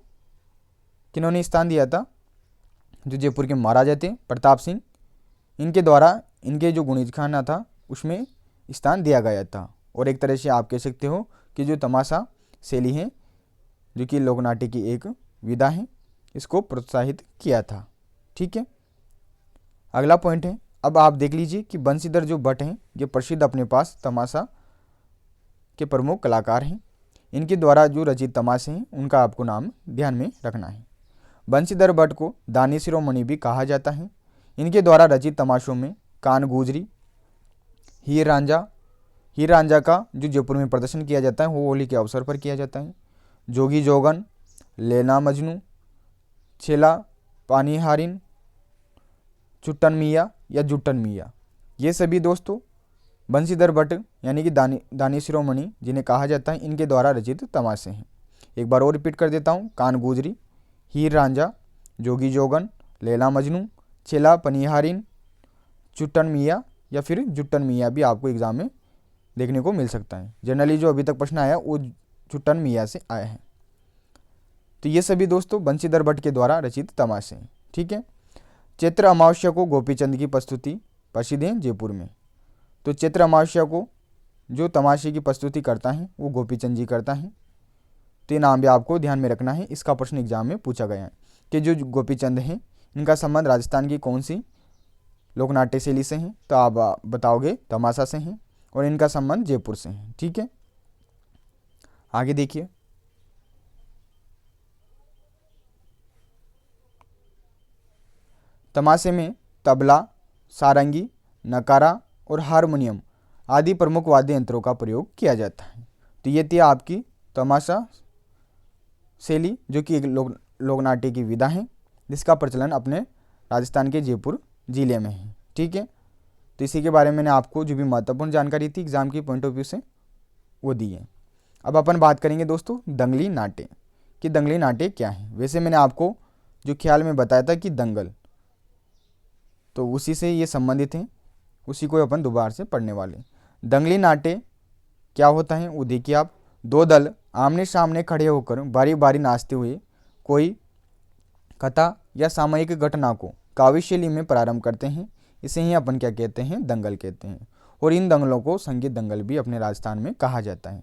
किन्होंने स्थान दिया था? जो जयपुर के महाराजा थे प्रताप सिंह, इनके द्वारा इनके जो गुणिज खाना था उसमें स्थान दिया गया था। और एक तरह से आप कह सकते हो कि जो तमाशा शैली है, जो कि लोकनाट्य की एक विधा है, इसको प्रोत्साहित किया था। ठीक है, अगला पॉइंट है, अब आप देख लीजिए कि बंशीधर जो भट्ट हैं ये प्रसिद्ध अपने पास तमाशा के प्रमुख कलाकार हैं। इनके द्वारा जो रचित तमाशे हैं उनका आपको नाम ध्यान में रखना है। बंशीधर भट्ट को दानी शिरोमणि भी कहा जाता है। इनके द्वारा रचित तमाशों में कान गुजरी, हीर रांझा का जो जयपुर में प्रदर्शन किया जाता है वो होली के अवसर पर किया जाता है। जोगी जोगन, लैला मजनू, छेला पानीहारिन, चुट्टन मियाँ या जुट्टन मियाँ, ये सभी दोस्तों बंशीधर भट्ट यानी कि दानी शिरोमणि जिन्हें कहा जाता है, इनके द्वारा रचित तमाशे हैं। एक बार और रिपीट कर देता हूँ, कान गुजरी, हीर रांझा, जोगी जोगन, लैला मजनू, छेला पनिहारिन, चुट्टन मियाँ या फिर जुट्टन मियाँ भी आपको एग्जाम में देखने को मिल सकता है। जनरली जो अभी तक प्रश्न आया वो चुट्टन मियाँ से आया है। तो ये सभी दोस्तों बंशीधर भट्ट के द्वारा रचित तमाशे हैं। ठीक है, चैत्र अमावस्या को गोपीचंद की प्रस्तुति प्रसिद्ध है जयपुर में। तो चैत्र अमावस्या को जो तमाशे की प्रस्तुति करता है वो गोपीचंद जी करता है। तो ये नाम भी आपको ध्यान में रखना है, इसका प्रश्न एग्जाम में पूछा गया है कि जो गोपीचंद हैं इनका संबंध राजस्थान की कौन सी लोकनाट्य शैली से हैं? तो आप बताओगे तमाशा से हैं, और इनका संबंध जयपुर से है। ठीक है, आगे देखिए, तमाशे में तबला, सारंगी, नकारा और हारमोनियम आदि प्रमुख वाद्य यंत्रों का प्रयोग किया जाता है। तो ये थी आपकी तमाशा शैली, जो कि एक लोकनाट्य की विधा है जिसका प्रचलन अपने राजस्थान के जयपुर जिले में है। ठीक है, तो इसी के बारे में मैंने आपको जो भी महत्वपूर्ण जानकारी थी एग्जाम की पॉइंट ऑफ व्यू से वो दी है। अब अपन बात करेंगे दोस्तों दंगली नाट्य कि दंगली नाट्य क्या है। वैसे मैंने आपको जो ख्याल में बताया था कि दंगल, तो उसी से ये संबंधित हैं, उसी को अपन दोबारा से पढ़ने वाले। दंगली नाट्य क्या होता है वो देखिए आप। दो दल आमने सामने खड़े होकर बारी बारी नाचते हुए कोई कथा या सामयिक घटना को काव्य शैली में प्रारंभ करते हैं। इसे ही अपन क्या कहते हैं? दंगल कहते हैं। और इन दंगलों को संगीत दंगल भी अपने राजस्थान में कहा जाता है।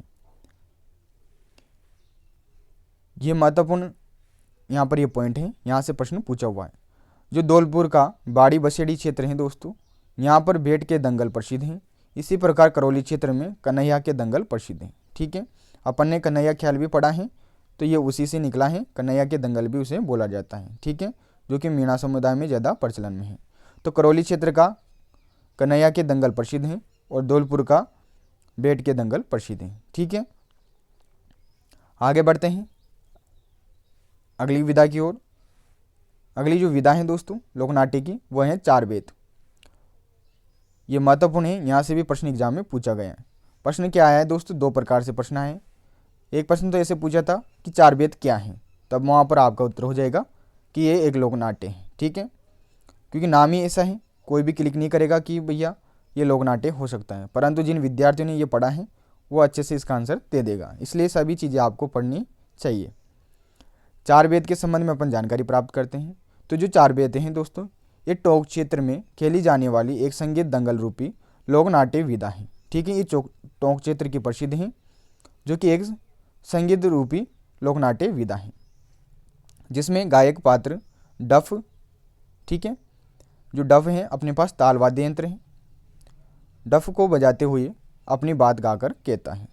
ये महत्वपूर्ण यहाँ पर ये पॉइंट है, यहाँ से प्रश्न पूछा हुआ है। जो धौलपुर का बाड़ी बसेड़ी क्षेत्र है दोस्तों, यहाँ पर भेंट के दंगल प्रसिद्ध हैं। इसी प्रकार करौली क्षेत्र में कन्हैया के दंगल प्रसिद्ध हैं। ठीक है, अपन ने कन्हैया ख्याल भी पढ़ा है, तो ये उसी से निकला है। कन्हैया के दंगल भी उसे बोला जाता है। ठीक है, जो कि मीणा समुदाय में ज़्यादा प्रचलन में है। तो करौली क्षेत्र का कन्हैया के दंगल प्रसिद्ध हैं और धौलपुर का भेंट के दंगल प्रसिद्ध हैं। ठीक है, आगे बढ़ते हैं अगली विधा की ओर। अगली जो विधा है दोस्तों लोकनाट्य की, वह है चार बेत। ये महत्वपूर्ण है, यहाँ से भी प्रश्न एग्जाम में पूछा गया है। प्रश्न क्या आया है दोस्तों? दो प्रकार से प्रश्न आए। एक प्रश्न तो ऐसे पूछा था कि चार बेत क्या हैं, तब वहाँ पर आपका उत्तर हो जाएगा कि ये एक लोकनाट्य है। ठीक है, क्योंकि नाम ही ऐसा है, कोई भी क्लिक नहीं करेगा कि भैया ये लोकनाट्य हो सकता है, परंतु जिन विद्यार्थियों ने ये पढ़ा है वो अच्छे से इसका आंसर दे देगा। इसलिए सभी चीज़ें आपको पढ़नी चाहिए। चार बेत के संबंध में अपन जानकारी प्राप्त करते हैं। तो जो चार बेत हैं दोस्तों, ये टोंक क्षेत्र में खेली जाने वाली एक संगीत दंगल रूपी लोकनाट्य विधा है। ठीक है, ये टोंक क्षेत्र की प्रसिद्ध है, जो कि एक संगीत रूपी लोकनाट्य विधा है जिसमें गायक पात्र डफ, ठीक है, जो डफ है अपने पास ताल वाद्य यंत्र है, डफ को बजाते हुए अपनी बात गाकर कहता है।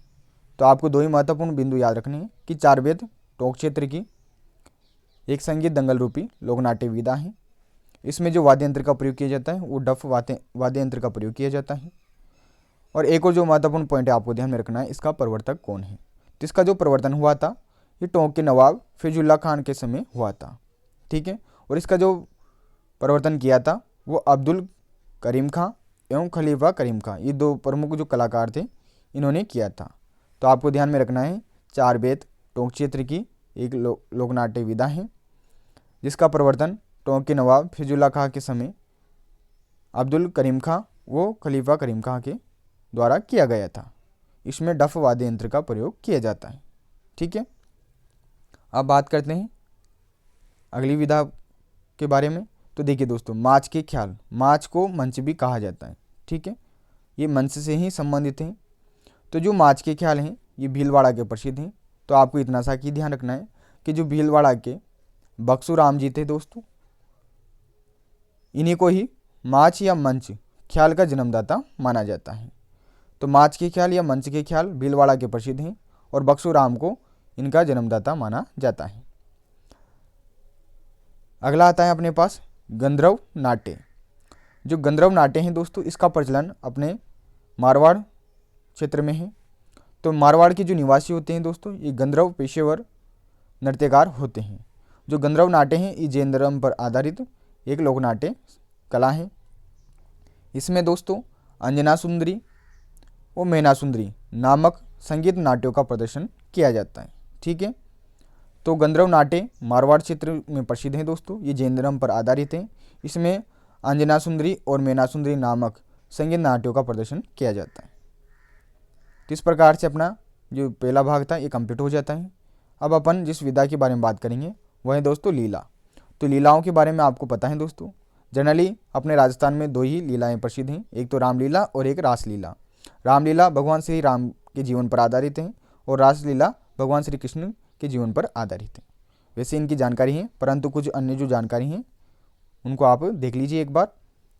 तो आपको दो ही महत्वपूर्ण बिंदु याद रखने हैं कि चार बेत टोंक क्षेत्र की एक संगीत दंगल रूपी लोकनाट्य विधा है। इसमें जो वाद्य यंत्र का प्रयोग किया जाता है वो डफ वाद्य यंत्र का प्रयोग किया जाता है। और एक और जो महत्वपूर्ण पॉइंट है आपको ध्यान में रखना है, इसका प्रवर्तक कौन है। तो इसका जो प्रवर्तन हुआ था ये टोंक के नवाब फैजुल्ला खान के समय हुआ था। ठीक है, और इसका जो प्रवर्तन किया था वो अब्दुल करीम खां एवं खलीफा करीम खां, ये दो प्रमुख जो कलाकार थे इन्होंने किया था। तो आपको ध्यान में रखना है चार बेत टोंक क्षेत्र की एक लोकनाट्य विधा है, जिसका प्रवर्तन टोंक के नवाब फिजुल्ला खां के समय अब्दुल करीम खां व खलीफा करीम खां के द्वारा किया गया था। इसमें डफ वाद्य यंत्र का प्रयोग किया जाता है। ठीक है, अब बात करते हैं अगली विधा के बारे में। तो देखिए दोस्तों, माच के ख्याल, माच को मंच भी कहा जाता है। ठीक है, ये मंच से ही संबंधित हैं। तो जो माच के ख्याल हैं ये भीलवाड़ा के प्रसिद्ध हैं। तो आपको इतना सा कि ध्यान रखना है कि जो भीलवाड़ा के बक्सू राम जी थे दोस्तों, इन्हीं को ही माच या मंच ख्याल का जन्मदाता माना जाता है। तो माच के ख्याल या मंच के ख्याल भीलवाड़ा के प्रसिद्ध हैं और बक्सू राम को इनका जन्मदाता माना जाता है। अगला आता है अपने पास गंधर्व नाट्य। जो गंधर्व नाट्य हैं दोस्तों, इसका प्रचलन अपने मारवाड़ क्षेत्र में है। तो मारवाड़ के जो निवासी होते हैं दोस्तों, ये गंधर्व पेशेवर नृत्यकार होते हैं। जो गंधर्व नाट्य हैं ये जैन धर्म पर आधारित एक लोक नाट्य कला है। इसमें दोस्तों अंजना सुंदरी और मैना सुंदरी नामक संगीत नाट्यों का प्रदर्शन किया जाता है। ठीक है, तो गंधर्व नाट्य मारवाड़ क्षेत्र में प्रसिद्ध हैं दोस्तों, ये जैन धर्म पर आधारित हैं। इसमें अंजना सुंदरी और मैना सुंदरी नामक संगीत नाट्यों का प्रदर्शन किया जाता है। तो इस प्रकार से अपना जो पहला भाग था ये कंप्लीट हो जाता है। अब अपन जिस विधा के बारे में बात करेंगे वह है दोस्तों लीला। तो लीलाओं के बारे में आपको पता है दोस्तों, जनरली अपने राजस्थान में दो ही लीलाएं प्रसिद्ध हैं, एक तो रामलीला और एक रासलीला। रामलीला भगवान श्री राम के जीवन पर आधारित है और रासलीला भगवान श्री कृष्ण के जीवन पर आधारित है। वैसे इनकी जानकारी है, परंतु कुछ अन्य जो जानकारी हैं उनको आप देख लीजिए एक बार,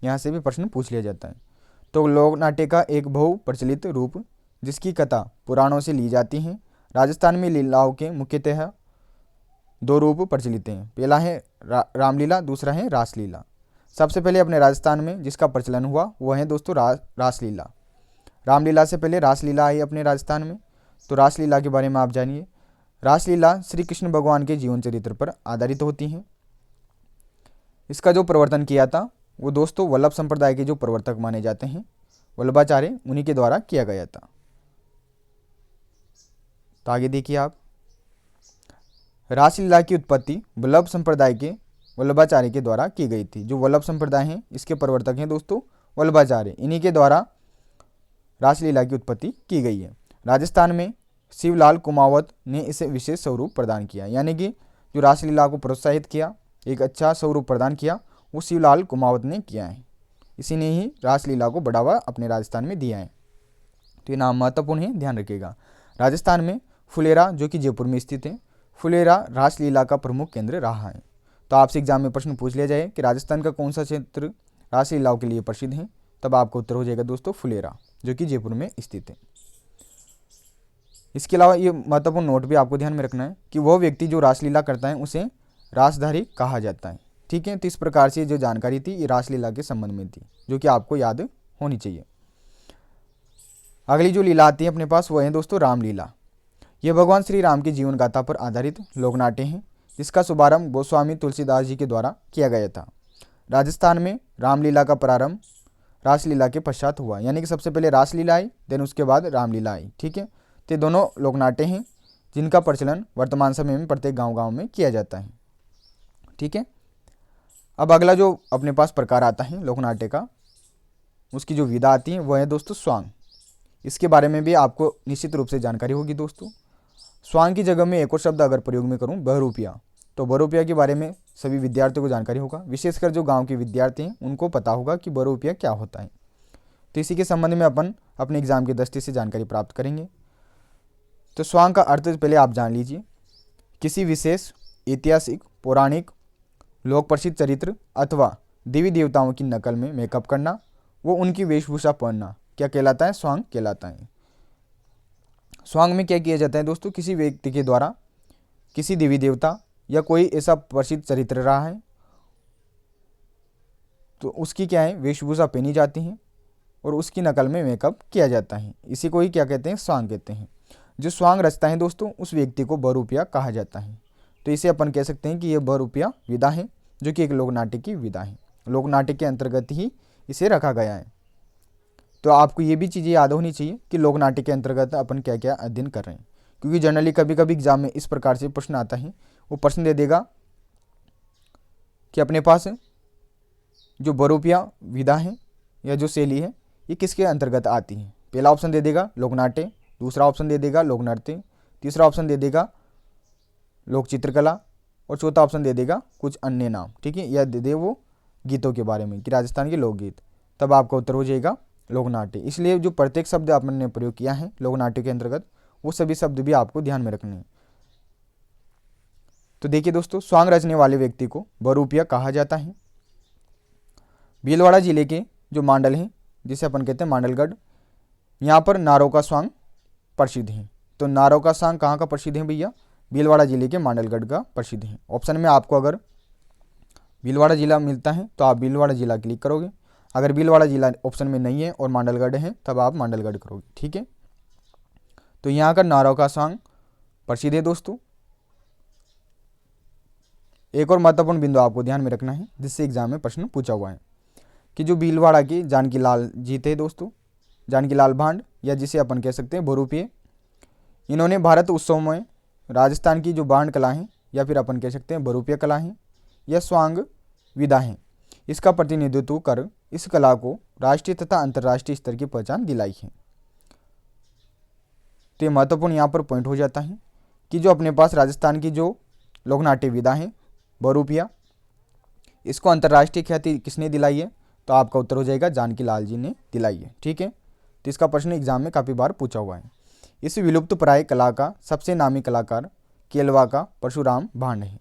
यहाँ से भी प्रश्न पूछ लिया जाता है। तो लोक नाट्य का एक बहु प्रचलित रूप जिसकी कथा पुराणों से ली जाती है। राजस्थान में लीलाओं के मुख्यतः दो रूप प्रचलित हैं, पहला है रामलीला, दूसरा है रासलीला। सबसे पहले अपने राजस्थान में जिसका प्रचलन हुआ वह है दोस्तों रासलीला। रामलीला से पहले रासलीला आई अपने राजस्थान में। तो रासलीला के बारे में आप जानिए। रासलीला श्री कृष्ण भगवान के जीवन चरित्र पर आधारित होती हैं। इसका जो प्रवर्तन किया था वो दोस्तों वल्लभ संप्रदाय के जो प्रवर्तक माने जाते हैं वल्लभाचार्य, उन्हीं के द्वारा किया गया था। तो आगे देखिए आप, रासलीला की उत्पत्ति वल्लभ संप्रदाय के वल्लभाचार्य के द्वारा की गई थी। जो वल्लभ संप्रदाय हैं इसके प्रवर्तक हैं दोस्तों वल्लभाचार्य, इन्हीं के द्वारा रासलीला की उत्पत्ति की गई है। राजस्थान में शिवलाल कुमावत ने इसे विशेष स्वरूप प्रदान किया, यानी कि जो रासलीला को प्रोत्साहित किया, एक अच्छा स्वरूप प्रदान किया, वो शिवलाल कुमावत ने किया है। इसी ने ही रासलीला को बढ़ावा अपने राजस्थान में दिया है। तो ये नाम महत्वपूर्ण है, ध्यान रखिएगा। राजस्थान में फुलेरा जो कि जयपुर में स्थित है, फुलेरा रासलीला का प्रमुख केंद्र रहा है। तो आपसे एग्जाम में प्रश्न पूछ लिया जाए कि राजस्थान का कौन सा क्षेत्र रासलीलाओं के लिए प्रसिद्ध है, तब आपका उत्तर हो जाएगा दोस्तों फुलेरा, जो कि जयपुर में स्थित है। इसके अलावा ये महत्वपूर्ण नोट भी आपको ध्यान में रखना है कि वह व्यक्ति जो रासलीला करता है उसे रासधारी कहा जाता है। ठीक है, तो इस प्रकार से जो जानकारी थी ये रासलीला के संबंध में थी, जो कि आपको याद होनी चाहिए। अगली जो लीला आती है अपने पास वह है दोस्तों रामलीला। यह भगवान श्री राम की जीवन गाथा पर आधारित लोकनाट्य है, जिसका शुभारंभ गोस्वामी तुलसीदास जी के द्वारा किया गया था। राजस्थान में रामलीला का प्रारंभ रासलीला के पश्चात हुआ, यानी कि सबसे पहले रासलीला आई, देन उसके बाद रामलीला आई। ठीक है, तो दोनों लोकनाट्य हैं जिनका प्रचलन वर्तमान समय में प्रत्येक गांव-गांव में किया जाता है। ठीक है, अब अगला जो अपने पास प्रकार आता है लोकनाट्य का, उसकी जो विधा आती है वह है दोस्तों स्वांग। इसके बारे में भी आपको निश्चित रूप से जानकारी होगी दोस्तों। स्वांग की जगह में एक और शब्द अगर प्रयोग में करूं बहरूपिया, तो बहरूपिया के बारे में सभी विद्यार्थियों को जानकारी होगा, विशेषकर जो गांव के विद्यार्थी हैं उनको पता होगा कि बहरूपिया क्या होता है। तो इसी के संबंध में अपन अपने एग्जाम की दृष्टि से जानकारी प्राप्त करेंगे। तो स्वांग का अर्थ पहले आप जान लीजिए, किसी विशेष ऐतिहासिक, पौराणिक, लोक प्रसिद्ध चरित्र अथवा देवी देवताओं की नकल में मेकअप करना, वो उनकी वेशभूषा पहनना क्या कहलाता है, स्वांग कहलाता है। स्वांग में क्या किया जाता है दोस्तों, किसी व्यक्ति के द्वारा किसी देवी देवता या कोई ऐसा प्रसिद्ध चरित्र रहा है तो उसकी क्या है वेशभूषा पहनी जाती है और उसकी नकल में मेकअप किया जाता है। इसी को ही क्या कहते हैं, स्वांग कहते हैं। जो स्वांग रचता है दोस्तों उस व्यक्ति को बहरूपिया कहा जाता है। तो इसे अपन कह सकते हैं कि यह बहरूपिया विधा है, जो कि एक लोकनाट्य की विधा है। लोकनाट्य के अंतर्गत ही इसे रखा गया है। तो आपको ये भी चीज़ें याद होनी चाहिए कि लोकनाट्य के अंतर्गत अपन क्या क्या अध्ययन कर रहे हैं, क्योंकि जनरली कभी कभी एग्जाम में इस प्रकार से प्रश्न आता है, वो प्रश्न दे देगा कि अपने पास जो बहुरूपिया विधा है या जो शैली है ये किसके अंतर्गत आती है। पहला ऑप्शन दे देगा लोक नाट्य, दूसरा ऑप्शन दे देगा लोक नृत्य, तीसरा ऑप्शन दे देगा लोक चित्रकला और चौथा ऑप्शन दे देगा कुछ अन्य नाम। ठीक है, या दे दे वो गीतों के बारे में कि राजस्थान के लोकगीत, तब आपका उत्तर हो जाएगा लोकनाट्य। इसलिए जो प्रत्येक शब्द आपने प्रयोग किया है लोकनाट्य के अंतर्गत वो सभी शब्द भी आपको ध्यान में रखने हैं। तो देखिए दोस्तों, स्वांग रचने वाले व्यक्ति को बहुरूपिया कहा जाता है। भीलवाड़ा जिले के जो मांडल हैं जिसे अपन कहते हैं मांडलगढ़, यहाँ पर नारों का स्वांग प्रसिद्ध है। तो नारों का स्वांग कहाँ का प्रसिद्ध है भैया? भीलवाड़ा जिले के मांडलगढ़ का प्रसिद्ध है। ऑप्शन में आपको अगर भीलवाड़ा जिला मिलता है तो आप भीलवाड़ा जिला क्लिक करोगे, अगर भीलवाड़ा जिला ऑप्शन में नहीं है और मांडलगढ़ है तब आप मांडलगढ़ करोगे। ठीक है, तो यहाँ का नारों का स्वांग प्रसिद्ध है दोस्तों। एक और महत्वपूर्ण बिंदु आपको ध्यान में रखना है जिससे एग्जाम में प्रश्न पूछा हुआ है कि जो भीलवाड़ा के जानकी लाल जी थे दोस्तों, जानकी लाल भांड या जिसे अपन कह सकते हैं बहुरूपिये, इन्होंने भारत उत्सव में राजस्थान की जो भांड कला है या फिर अपन कह सकते हैं बहुरूपिया कला है या स्वांग विधा है, इसका प्रतिनिधित्व कर इस कला को राष्ट्रीय तथा अंतर्राष्ट्रीय स्तर की पहचान दिलाई है। तो ये महत्वपूर्ण यहाँ पर पॉइंट हो जाता है कि जो अपने पास राजस्थान की जो लोकनाट्य विधा है बहुरूपिया, इसको अंतर्राष्ट्रीय ख्याति किसने दिलाई है? तो आपका उत्तर हो जाएगा जानकी लाल जी ने दिलाई है। ठीक है, तो इसका प्रश्न एग्जाम में काफ़ी बार पूछा हुआ है। इस विलुप्त प्राय कला का सबसे नामी कलाकार केलवा का परशुराम भांड है।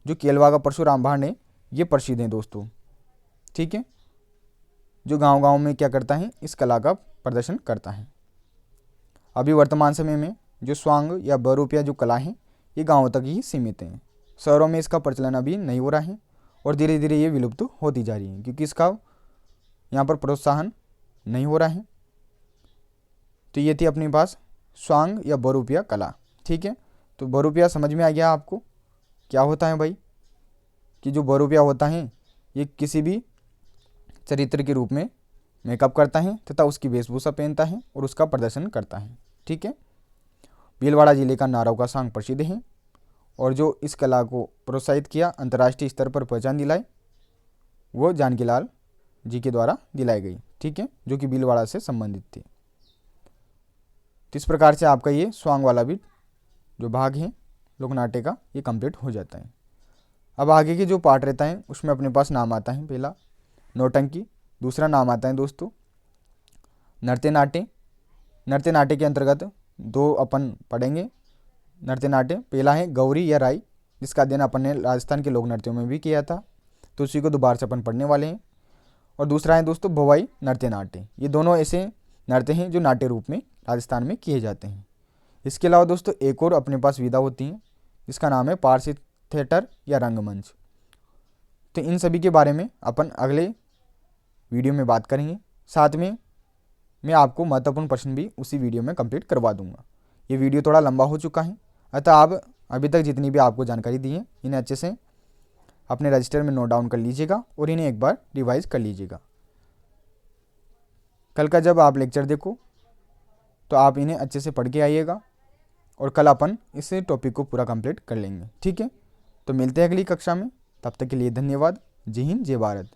जो केलवा का परशुराम भांड है ये प्रसिद्ध है दोस्तों। ठीक है, जो गांव-गांव में क्या करता है, इस कला का प्रदर्शन करता है। अभी वर्तमान समय में जो स्वांग या बहुरूपिया जो कला है ये गाँव तक ही सीमित है, शहरों में इसका प्रचलन अभी नहीं हो रहा है और धीरे धीरे ये विलुप्त होती जा रही है क्योंकि इसका यहाँ पर प्रोत्साहन नहीं हो रहा है। तो ये थी अपने पास स्वांग या बहुरूपिया कला। ठीक है, तो बहुरूपिया समझ में आ गया आपको क्या होता है भाई? कि जो बहुरूपिया होता है ये किसी भी चरित्र के रूप में मेकअप करता है तथा उसकी वेशभूषा पहनता है और उसका प्रदर्शन करता है। ठीक है, भीलवाड़ा जिले का नारों का स्वांग प्रसिद्ध है और जो इस कला को प्रोत्साहित किया, अंतर्राष्ट्रीय स्तर पर पहचान दिलाई, वो जानकी लाल जी के द्वारा दिलाई गई। ठीक है, जो कि भीलवाड़ा से संबंधित थी। तो इस प्रकार से आपका ये स्वांग वाला भी जो भाग है लोकनाट्य का ये कंप्लीट हो जाता है। अब आगे के जो पार्ट रहता है उसमें अपने पास नाम आता है पहला नौटंकी, दूसरा नाम आता है दोस्तों नृत्य नाट्य। नृत्य नाट्य के अंतर्गत दो अपन पढ़ेंगे नृत्य नाट्य। पहला है गौरी या राई, जिसका अध्ययन अपन ने राजस्थान के लोक नृत्यों में भी किया था, तो उसी को दोबारा से अपन पढ़ने वाले हैं। और दूसरा है दोस्तों भवाई नृत्य नाट्य। ये दोनों ऐसे नृत्य हैं जो नाट्य रूप में राजस्थान में किए जाते हैं। इसके अलावा दोस्तों एक और अपने पास विधा होती है जिसका नाम है पारसी थिएटर या रंगमंच। तो इन सभी के बारे में अपन अगले वीडियो में बात करेंगे। साथ में मैं आपको महत्वपूर्ण प्रश्न भी उसी वीडियो में कंप्लीट करवा दूंगा। ये वीडियो थोड़ा लंबा हो चुका है, अतः आप अभी तक जितनी भी आपको जानकारी दी है इन्हें अच्छे से अपने रजिस्टर में नोट डाउन कर लीजिएगा और इन्हें एक बार रिवाइज कर लीजिएगा। कल का जब आप लेक्चर देखो तो आप इन्हें अच्छे से पढ़ के आइएगा और कल अपन इस टॉपिक को पूरा कंप्लीट कर लेंगे। ठीक है, तो मिलते हैं अगली कक्षा में, तब तक के लिए धन्यवाद। जय हिंद, जय भारत।